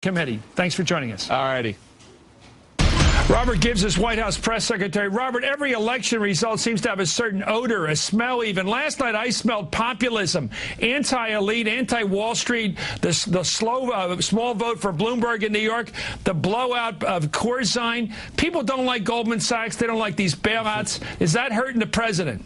Committee. Thanks for joining us. All righty. Robert Gibbs is White House press secretary. Robert, every election result seems to have a certain odor, a smell even. Last night I smelled populism, anti-elite, anti-Wall Street, the small vote for Bloomberg in New York, the blowout of Corzine. People don't like Goldman Sachs. They don't like these bailouts. Is that hurting the president?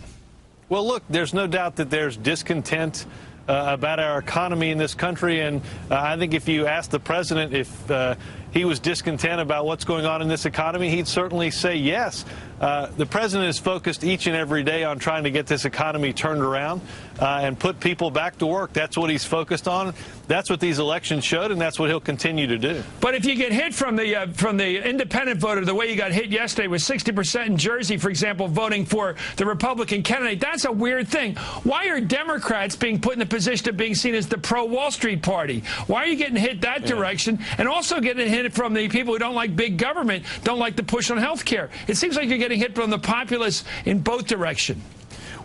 Well, look, there's no doubt that there's discontent about our economy in this country. And I think if you ask the president if he was discontent about what's going on in this economy, he'd certainly say yes. The president is focused each and every day on trying to get this economy turned around and put people back to work. That's what he's focused on. That's what these elections showed, and that's what he'll continue to do. But if you get hit from the independent voter the way you got hit yesterday with 60% in Jersey, for example, voting for the Republican candidate, that's a weird thing. Why are Democrats being put in the position of being seen as the pro-Wall Street party? Why are you getting hit that direction and also getting hit from the people who don't like big government, don't like the push on health care? It seems like you're getting hit from the populace in both directions.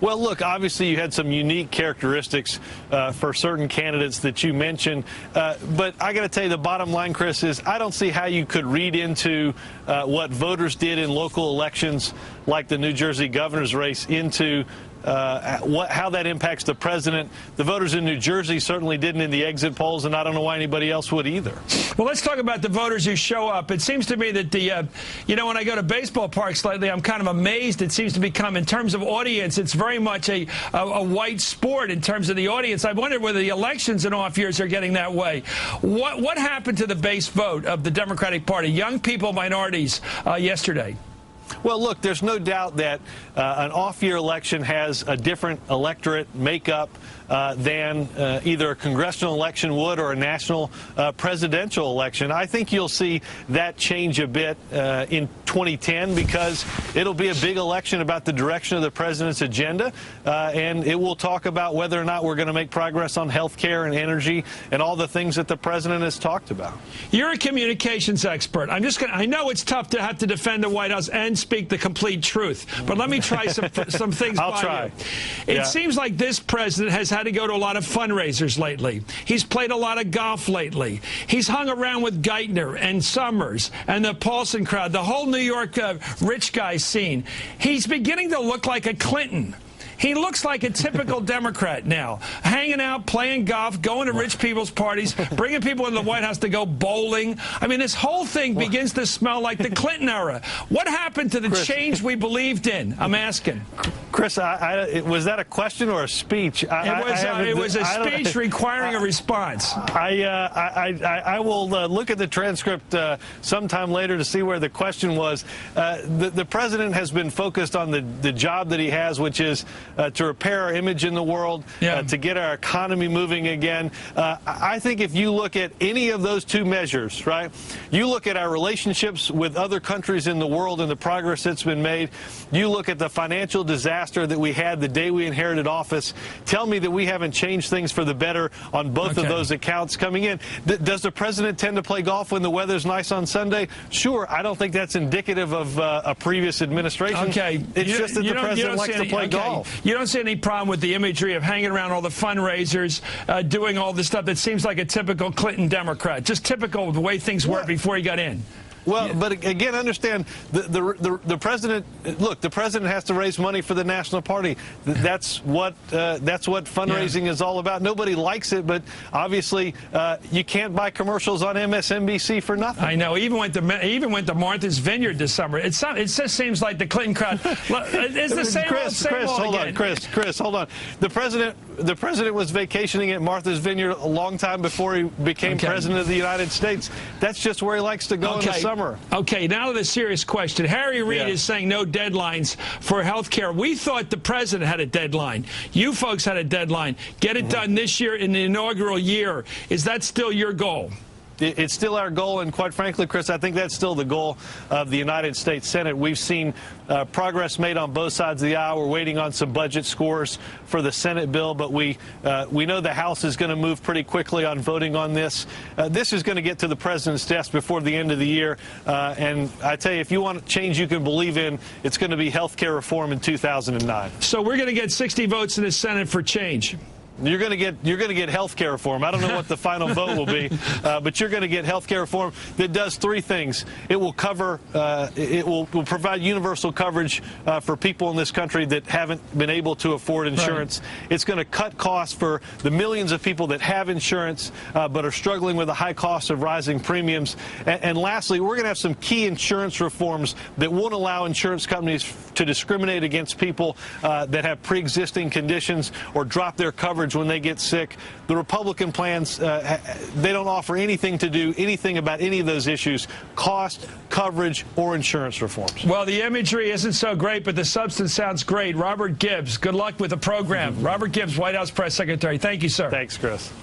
Well, look, obviously you had some unique characteristics for certain candidates that you mentioned. But I got to tell you, the bottom line, Chris, is I don't see how you could read into what voters did in local elections like the New Jersey governor's race into how that impacts the president. The voters in New Jersey certainly didn't in the exit polls, and I don't know why anybody else would either. Well, let's talk about the voters who show up. It seems to me that when I go to baseball parks lately, I'm kind of amazed. It seems to become, in terms of audience, it's very much a white sport in terms of the audience. I wonder whether the elections in off years are getting that way. What happened to the base vote of the Democratic Party, young people, minorities, yesterday? Well, look, there's no doubt that an off-year election has a different electorate makeup than either a congressional election would or a national presidential election. I think you'll see that change a bit in 2010 because it'll be a big election about the direction of the president's agenda, and it will talk about whether or not we're going to make progress on health care and energy and all the things that the president has talked about. You're a communications expert. I know it's tough to have to defend the White House and speak the complete truth, but let me try some things. I'll try. It seems like this president has had to go to a lot of fundraisers lately. He's played a lot of golf lately. He's hung around with Geithner and Summers and the Paulson crowd, the whole New York rich guy scene. He's beginning to look like a Clinton. He looks like a typical Democrat now, hanging out, playing golf, going to rich people's parties, bringing people into the White House to go bowling. I mean, this whole thing begins to smell like the Clinton era. What happened to the change we believed in? I'm asking. Chris, was that a question or a speech? It was a speech requiring a response. I will look at the transcript sometime later to see where the question was. The president has been focused on the job that he has, which is to repair our image in the world, to get our economy moving again. I think if you look at any of those two measures, right, you look at our relationships with other countries in the world and the progress that's been made, you look at the financial disaster that we had the day we inherited office, tell me that we haven't changed things for the better on both of those accounts coming in. Does the president tend to play golf when the weather's nice on Sunday? Sure. I don't think that's indicative of a previous administration. It's just that the president likes to play golf. You don't see any problem with the imagery of hanging around all the fundraisers, doing all this stuff that seems like a typical Clinton Democrat, just typical of the way things were before he got in. Well, but again, understand the president. Look, the president has to raise money for the national party. That's what fundraising is all about. Nobody likes it, but obviously you can't buy commercials on MSNBC for nothing. I know. He even went to Martha's Vineyard this summer. It just seems like the Clinton crowd. It's the same old again. Chris, hold on. The president was vacationing at Martha's Vineyard a long time before he became president of the United States. That's just where he likes to go in the summer. Okay, now to the serious question. Harry Reid is saying no deadlines for health care. We thought the president had a deadline. You folks had a deadline. Get it done this year in the inaugural year. Is that still your goal? It's still our goal, and quite frankly, Chris, I think that's still the goal of the United States Senate. We've seen progress made on both sides of the aisle. We're waiting on some budget scores for the Senate bill, but we know the House is going to move pretty quickly on voting on this. This is going to get to the president's desk before the end of the year, and I tell you, if you want change you can believe in, it's going to be health care reform in 2009. So we're going to get 60 votes in the Senate for change. You're going to get health care reform. I don't know what the final vote will be, but you're going to get health care reform that does three things. It will cover, it will provide universal coverage for people in this country that haven't been able to afford insurance. Right. It's going to cut costs for the millions of people that have insurance but are struggling with the high cost of rising premiums. And lastly, we're going to have some key insurance reforms that won't allow insurance companies to discriminate against people that have pre-existing conditions or drop their coverage when they get sick. The Republican plans, they don't offer anything to do anything about any of those issues: cost, coverage, or insurance reforms. Well, the imagery isn't so great, but the substance sounds great. Robert Gibbs, good luck with the program. Robert Gibbs, White House Press Secretary. Thank you, sir. Thanks, Chris.